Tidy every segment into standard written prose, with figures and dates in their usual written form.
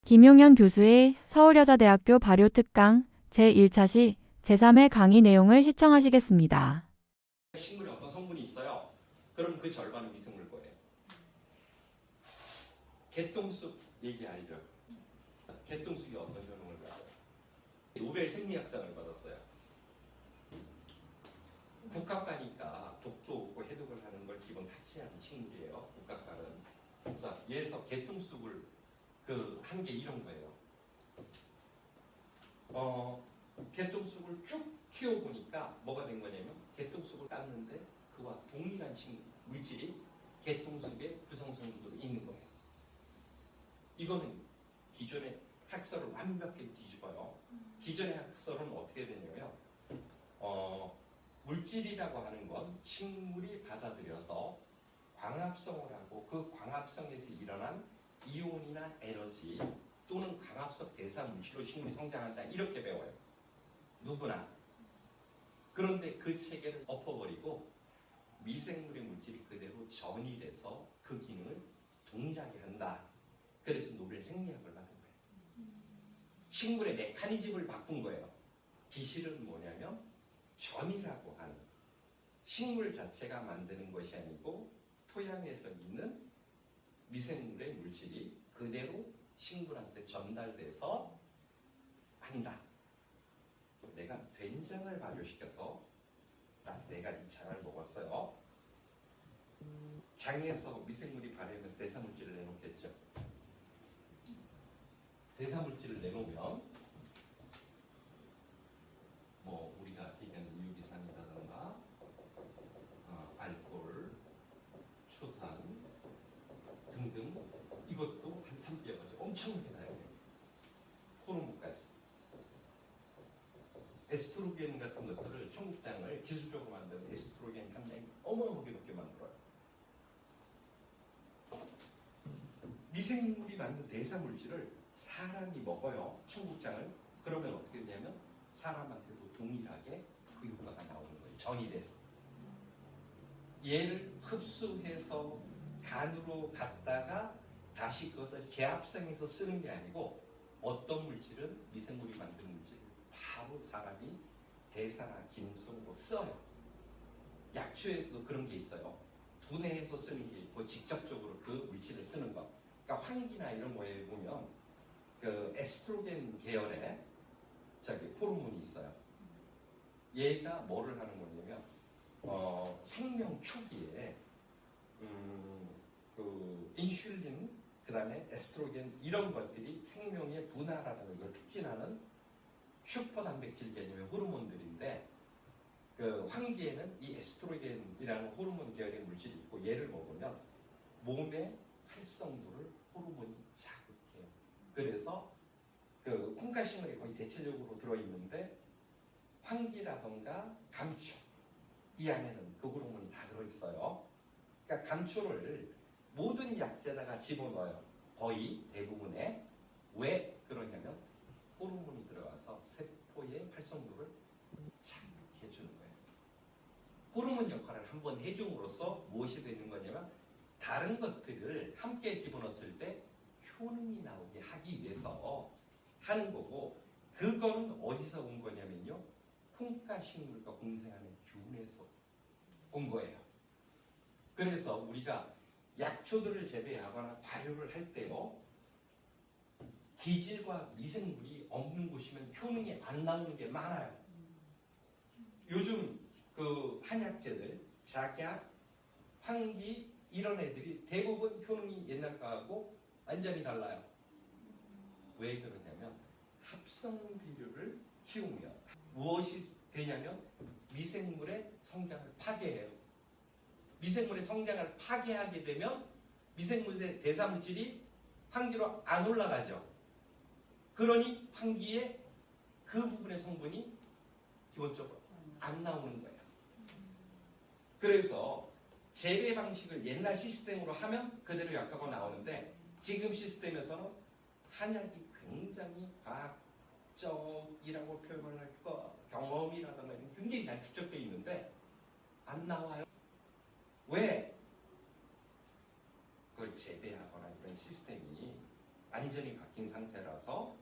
김용현 교수의 서울여자대학교 발효특강 제1차 시 제3회 강의 내용을 시청하시겠습니다. 식물에 어떤 성분이 있어요. 그럼 그 절반은 미생물 거예요. 개똥쑥 얘기 알죠? 개똥쑥이 어떤 효능을 가져요? 노벨 생리학상을 받았어요. 국화과니까 독도 없고 해독을 하는 걸 기본 탑재하는 식물이에요. 국화과는. 자, 얘에서 개똥쑥을 한 게 이런 거예요. 개똥쑥을 쭉 키워보니까 뭐가 된 거냐면 개똥쑥을 땄는데 그와 동일한 물질이 개똥쑥의 구성성분으로 있는 거예요. 이거는 기존의 학설을 완벽히 뒤집어요. 기존의 학설은 어떻게 되냐면 물질이라고 하는 건 식물이 받아들여서 광합성을 하고 그 광합성에서 일어난 이온이나 에너지 또는 광합성 대사 물질로 식물이 성장한다 이렇게 배워요. 누구나. 그런데 그 체계를 엎어버리고 미생물의 물질이 그대로 전이 돼서 그 기능을 동일하게 한다. 그래서 노벨 생리학을 받은 거예요. 식물의 메커니즘을 바꾼 거예요. 기실은 뭐냐면 전이라고 하는 식물 자체가 만드는 것이 아니고 토양에서 있는 미생물의 물질이 그대로 식물한테 전달돼서 한다. 내가 된장을 발효시켜서 내가 이 장을 먹었어요. 장에서 미생물이 발효하면서 대사물질을 내놓겠죠. 대사물질을 내놓으면 뭐 우리가 얘기하는 유기산이라든가 알코올, 초산 등등 이것도 한 3배까지 엄청나게 나요. 호르몬까지. 에스트로겐 같은 것들을 청국장을 기술적으로 만드는 에스트로겐 함량이 어마어마하게 높게 만들어요. 미생물이 만든 대사물질을 사람이 먹어요. 청국장을. 그러면 어떻게 되냐면 사람한테도 동일하게 그 효과가 나오는 거예요. 전이 돼서. 얘를 흡수해서 간으로 갔다가 다시 그것을 재합성해서 쓰는 게 아니고 어떤 물질은 미생물이 만든 물질을 바로 사람이 대사나 기능성으로 써요. 약초에서도 그런 게 있어요. 분해해서 쓰는 게 있고 직접적으로 그 물질을 쓰는 것. 그러니까 환기나 이런 거에 보면 그 에스트로겐 계열의 호르몬이 있어요. 얘가 뭐를 하는 거냐면 생명 초기에 그 인슐린 그다음에 에스트로겐 이런 것들이 생명의 분화라든가 이걸 촉진하는 슈퍼 단백질 개념의 호르몬들인데 그 환기에는 이 에스트로겐이라는 호르몬 계열의 물질이 있고 얘를 먹으면 몸의 활성도를 호르몬이 자극해요. 그래서 그 콩가식물이 거의 대체적으로 들어있는데 환기라든가 감초 이 안에는 그 호르몬이 다 들어있어요. 그러니까 감초를 모든 약재다가 집어넣어요. 거의 대부분에. 왜 그러냐면 호르몬이 들어가서 세포의 활성도를 자극해주는 거예요. 호르몬 역할을 한번 해줌으로써 무엇이 되는 거냐면 다른 것들을 함께 집어넣었을 때 효능이 나오게 하기 위해서 하는 거고 그거는 어디서 온 거냐면요. 콩가식물과 공생하는 균에서 온 거예요. 그래서 우리가 약초들을 재배하거나 발효를 할 때요. 기질과 미생물이 없는 곳이면 효능이 안 나오는 게 많아요. 요즘 그 한약재들, 작약, 환기 이런 애들이 대부분 효능이 옛날 거하고 완전히 달라요. 왜 그러냐면 합성 비료를 키우면 무엇이 되냐면 미생물의 성장을 파괴해요. 미생물의 성장을 파괴하게 되면 미생물의 대사물질이 환기로 안 올라가죠. 그러니 환기에 그 부분의 성분이 기본적으로 안 나오는 거예요. 그래서 재배 방식을 옛날 시스템으로 하면 그대로 약하고 나오는데 지금 시스템에서는 한약이 굉장히 과학적이라고 표현을 할까 경험이라든가 굉장히 잘 축적되어 있는데 안 나와요. 왜? 그걸 재배하거나 이런 시스템이 완전히 바뀐 상태라 따라서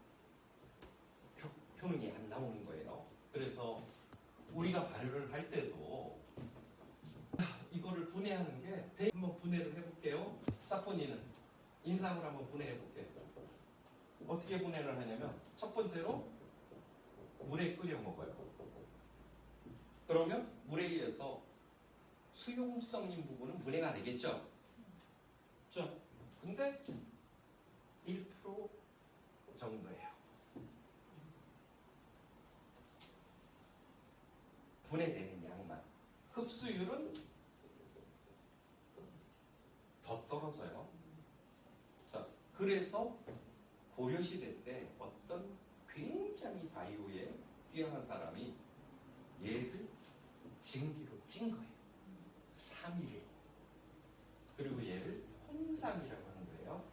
효능이 안 나오는 거예요. 그래서 우리가 발효를 할 때도 이거를 분해하는 게 한번 분해를 해볼게요. 사포닌은 인삼을 한번 분해해볼게요. 어떻게 분해를 하냐면 첫 번째로 물에 끓여 먹어요. 그러면 물에 의해서 수용성인 부분은 분해가 되겠죠. 그렇죠? 근데 1% 정도예요. 분해되는 양만. 흡수율은 더 떨어져요. 자, 그래서 고려시대 때 어떤 굉장히 바이오에 뛰어난 사람이 얘를 증기로 찐 거예요. 3일. 그리고 얘를 홍삼이라고 하는 거예요.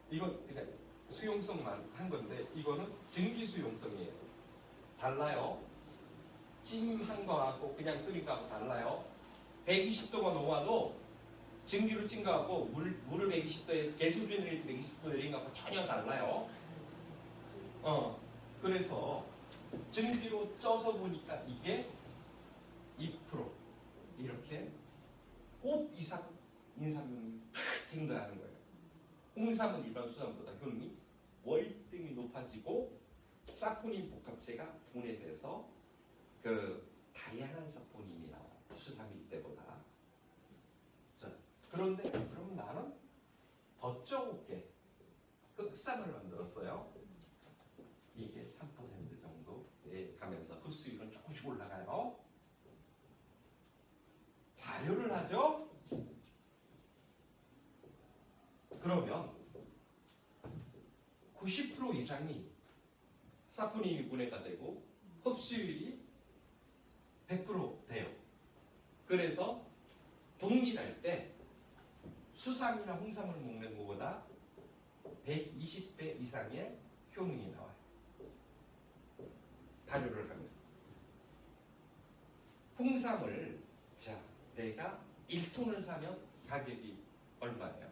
이건 그러니까 수용성만 한 건데 이거는 증기 수용성이에요. 달라요. 찜한 거하고 그냥 끓인 거하고 달라요. 120도가 넘어와도 증기로 찐 거하고 물을 120도에 개수준을 120도 내린 거하고 전혀 달라요. 그래서 증기로 쪄서 보니까 이게 2% 이렇게 곱 이상 인삼효능이 증가하는 거예요. 홍삼은 일반 수산보다 효능이 월등히 높아지고 사포닌 복합체가 분해돼서 그 다양한 사포닌이 나와요. 수삼일 때보다. 자, 그런데 그럼 나는 더 적게 흑삼을 만들었어요. 이게 3% 정도에 가면서 흡수율은 조금씩 올라가요. 발효를 하죠. 그러면 90% 이상이 사포닌이 분해가 되고 흡수율이 100% 돼요. 그래서 동일할 때 수삼이나 홍삼을 먹는 것보다 120배 이상의 효능이 나와요. 발효를 하면. 홍삼을 자 내가 1톤을 사면 가격이 얼마예요?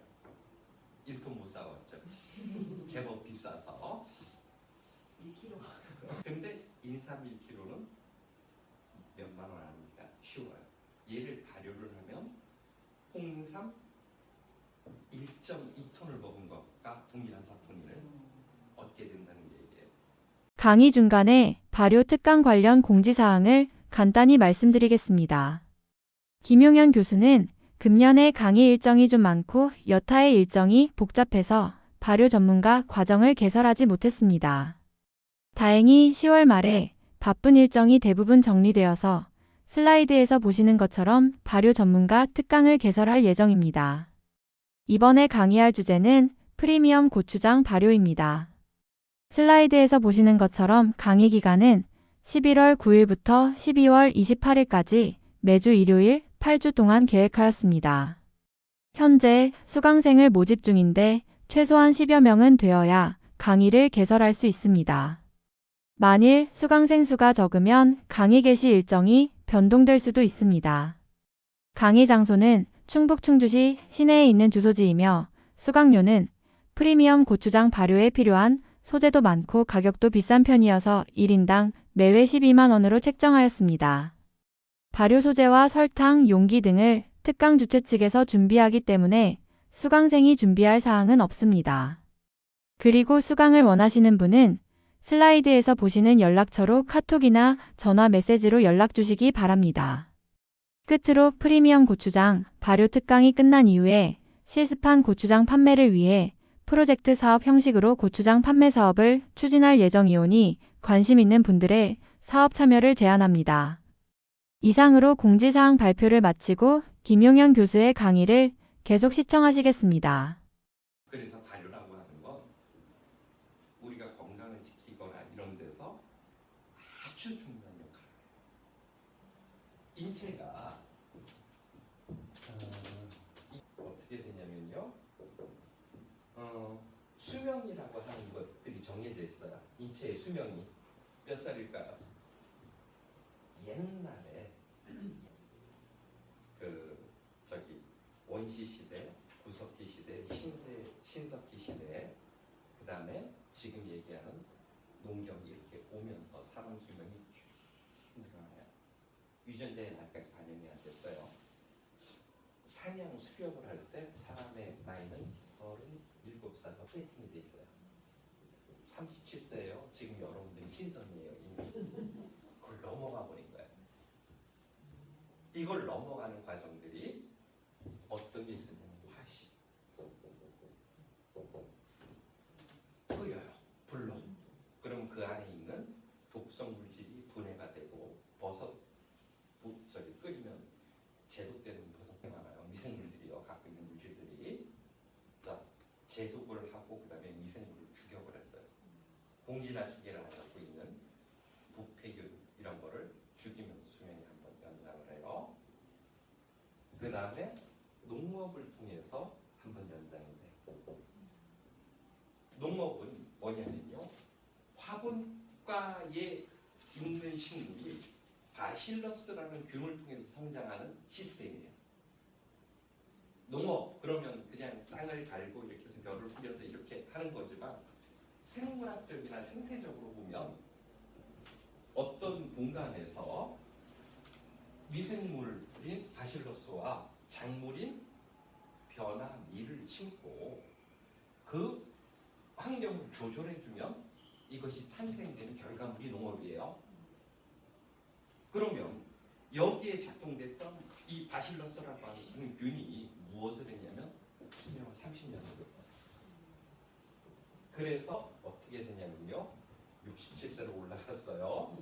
1톤 못 사왔죠. 제법 비싸서. 1kg. 근데 인삼 1kg는 몇만 원 아닙니까? 쉬워요. 얘를 발효를 하면 홍삼 1.2톤을 먹은 것과 동일한 사포닌을 얻게 된다는 얘기예요. 강의 중간에 발효 특강 관련 공지사항을 간단히 말씀드리겠습니다. 김용현 교수는 금년에 강의 일정이 좀 많고 여타의 일정이 복잡해서 발효 전문가 과정을 개설하지 못했습니다. 다행히 10월 말에 바쁜 일정이 대부분 정리되어서 슬라이드에서 보시는 것처럼 발효 전문가 특강을 개설할 예정입니다. 이번에 강의할 주제는 프리미엄 고추장 발효입니다. 슬라이드에서 보시는 것처럼 강의 기간은 11월 9일부터 12월 28일까지 매주 일요일 8주 동안 계획하였습니다. 현재 수강생을 모집 중인데 최소한 10여 명은 되어야 강의를 개설할 수 있습니다. 만일 수강생 수가 적으면 강의 개시 일정이 변동될 수도 있습니다. 강의 장소는 충북 충주시 시내에 있는 주소지이며 수강료는 프리미엄 고추장 발효에 필요한 소재도 많고 가격도 비싼 편이어서 1인당 매회 12만 원으로 책정하였습니다. 발효 소재와 설탕, 용기 등을 특강 주최 측에서 준비하기 때문에 수강생이 준비할 사항은 없습니다. 그리고 수강을 원하시는 분은 슬라이드에서 보시는 연락처로 카톡이나 전화 메시지로 연락 주시기 바랍니다. 끝으로 프리미엄 고추장 발효 특강이 끝난 이후에 실습한 고추장 판매를 위해 프로젝트 사업 형식으로 고추장 판매 사업을 추진할 예정이오니 관심 있는 분들의 사업 참여를 제안합니다. 이상으로 공지사항 발표를 마치고 김용현 교수의 강의를 계속 시청하시겠습니다. 그래서 발효라고 하는 건 우리가 건강을 지키거나 이런 데서 아주 중요한 역할을 해요. 인체가 어떻게 되냐면요. 수명이라고 하는 것들이 정해져 있어요. 인체의 수명이 몇 살일까요? 옛날에 원시 시대, 구석기 시대, 신석기 시대, 그 다음에 지금 얘기하는 농경이 이렇게 오면서 사람 수명이 쭉 늘어나요. 유전자의 날까지 반영이 안 됐어요. 사냥 수렵을 할 때 사람의 나이는 37살로 세팅이 돼 있어요. 37세예요. 지금 여러분들이 신선이에요. 이미 그걸 넘어가 버린 거예요. 이걸 넘어가는 과정들이 어떤 게 있으면 화식, 끓여요. 불로. 그럼 그 안에 있는 독성 물질이 분해가 되고 버섯 끓이면 제독되는 버섯이 많아요. 미생물들이요. 갖고 있는 물질들이. 자, 제독을 하고 그 다음에 미생물을 죽여버렸어요. 공진화시계를 갖고 있는 부패균 이런 거를 죽이면서 수명이 한번 연장을 해요. 그 다음에 농업을 통해서 한번 연장이 돼요. 농업은 뭐냐면요. 화분과에 있는 식물이 바실러스라는 균을 통해서 성장하는 시스템이에요. 농업 그러면 그냥 땅을 갈고 이렇게 해서 벼를 뿌려서 이렇게 하는 거지만 생물학적이나 생태적으로 보면 어떤 공간에서 미생물인 바실러스와 작물인 벼나 밀을 심고 그 환경을 조절해주면 이것이 탄생되는 결과물이 농업이에요. 그러면 여기에 작동됐던 이 바실러스라고 하는 균이 무엇을 했냐면 수명을 30년을 했어요. 그래서 어떻게 되냐면요. 67세로 올라갔어요.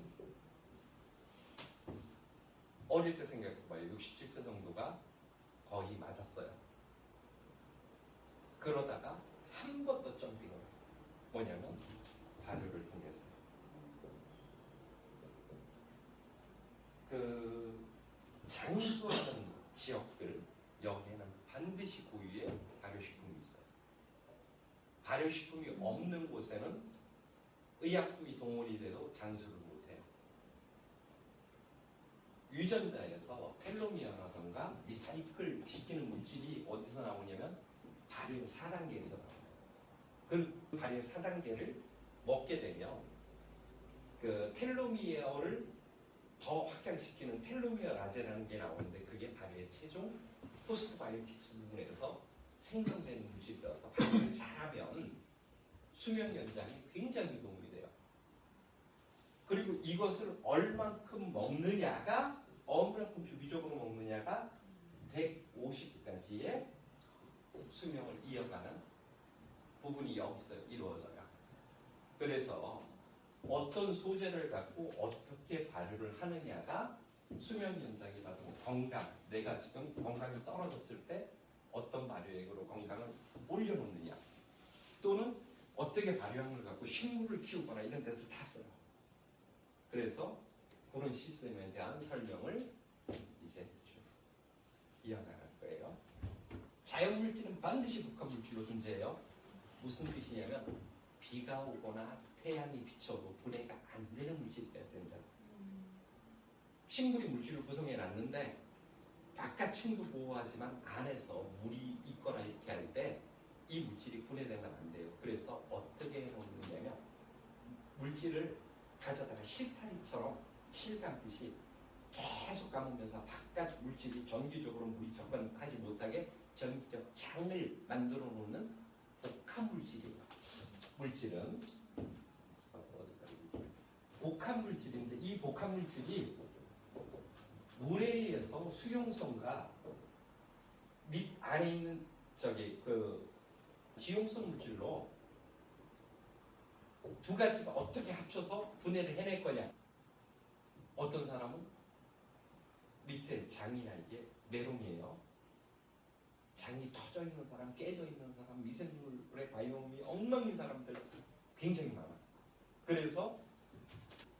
어릴 때 생각해봐요. 67세 정도가 거의 맞았어요. 그러다가 한 번 더 점핑을 해요. 뭐냐면 발효를 통해서. 그 장수하는 지역들 여기에는 반드시 고유의 발효식품이 있어요. 발효식품이 없는 곳에는 의약품이 동원이 돼도 장수를 못해요. 유전자에서 텔로미어라던가 리사이클 시키는 물질이 어디서 나오냐면 발효 4단계에서 나와요. 그 발효 4단계를 먹게 되면 그 텔로미어를 더 확장시키는 텔로미어 라제라는 게 나오는데 그게 발효의 최종 포스트바이오틱스 부분에서 생성되는 물질이라서 발효를 잘하면 수명 연장이 굉장히 도움이 돼요. 그리고 이것을 얼만큼 먹느냐가 얼만큼 주기적으로 먹느냐가 150까지의 수명을 이어가는 부분이 여기서 이루어져요. 그래서 어떤 소재를 갖고 어떻게 발효를 하느냐가 수명 연장이라든가 건강, 내가 지금 건강이 떨어졌을 때 어떤 발효액으로 건강을 올려놓느냐 또는 어떻게 발효한 걸 갖고 식물을 키우거나 이런 데도 다 써요. 그래서 그런 시스템에 대한 설명을 이제 쭉 이어나갈 거예요. 자연물질은 반드시 복합물질로 존재해요. 무슨 뜻이냐면 비가 오거나 태양이 비쳐도 분해가 안 되는 물질이어야 된다. 식물이 물질을 구성해 놨는데 바깥층도 보호하지만 안에서 물이 있거나 이렇게 할 때 이 물질이 분해되면 안 돼요. 그래서 어떻게 해놓느냐면 물질을 가져다가 실타리처럼 실 감듯이 계속 감으면서 바깥 물질이 정기적으로 물이 접근하지 못하게 전기적 장을 만들어 놓는 복합물질이에요. 물질은 복합물질인데 이 복합물질이 물에 의해서 수용성과 밑 안에 있는 지용성 물질로 두 가지가 어떻게 합쳐서 분해를 해낼 거냐. 어떤 사람은 밑에 장이나 이게 메롱이에요. 장이 터져 있는 사람, 깨져 있는 사람, 미생물의 바이옴이 엉망인 사람들 굉장히 많아. 그래서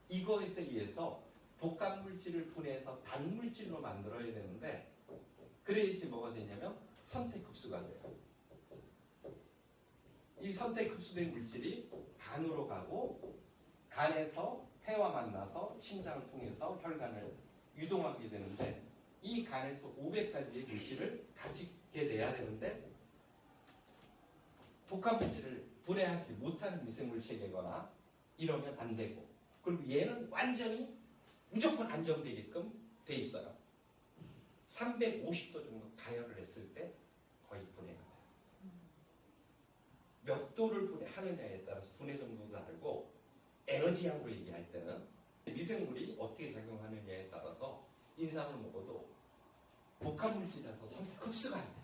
이거에 의해서 복합물질을 분해해서 단물질로 만들어야 되는데 그래야지 뭐가 되냐면 선택흡수가 돼요. 이 선택흡수된 물질이 간으로 가고 간에서 폐와 만나서 심장을 통해서 혈관을 유동하게 되는데 이 간에서 500가지의 물질을 가지게 돼야 되는데 복합물질을 분해하지 못하는 미생물 체계거나 이러면 안 되고, 그리고 얘는 완전히 무조건 안정되게끔 돼 있어요. 350도 정도 가열을 했을 때 거의 분해가 돼요. 몇 도를 분해하느냐에 따라서 분해 정도도 다르고, 에너지양으로 얘기할 때는 미생물이 어떻게 작용하느냐에 따라서 인삼을 먹어도 복합물질이라서 선택 흡수가 안 돼요.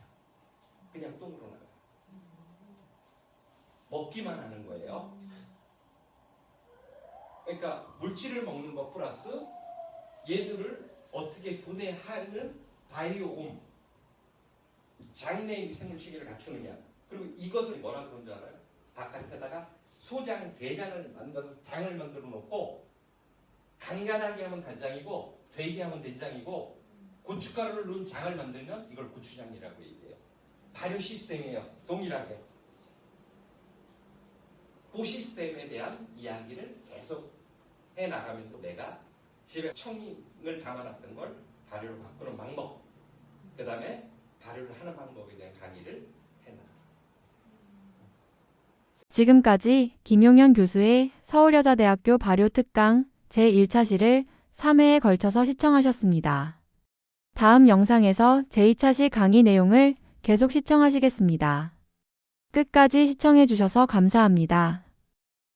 그냥 똥으로 나가요. 먹기만 하는 거예요. 그러니까 물질을 먹는 것 플러스 얘들을 어떻게 분해하는 바이오옴, 장내의 미생물 체계를 갖추느냐. 그리고 이것을 뭐라 그러는 줄 알아요? 바깥에다가 소장, 대장을 만들어서 장을 만들어 놓고, 간간하게 하면 간장이고 되게 하면 된장이고, 고춧가루를 넣은 장을 만들면 이걸 고추장이라고 얘기해요. 발효 시스템이에요. 동일하게. 그 시스템에 대한 이야기를 계속 해나가면서 내가 집에 청인을 담아놨던 걸 발효로 바꾸는 방법, 그 다음에 발효를 하는 방법에 대한 강의를 해나가. 지금까지 김용현 교수의 서울여자대학교 발효특강 제1차시를 3회에 걸쳐서 시청하셨습니다. 다음 영상에서 제2차시 강의 내용을 계속 시청하시겠습니다. 끝까지 시청해주셔서 감사합니다.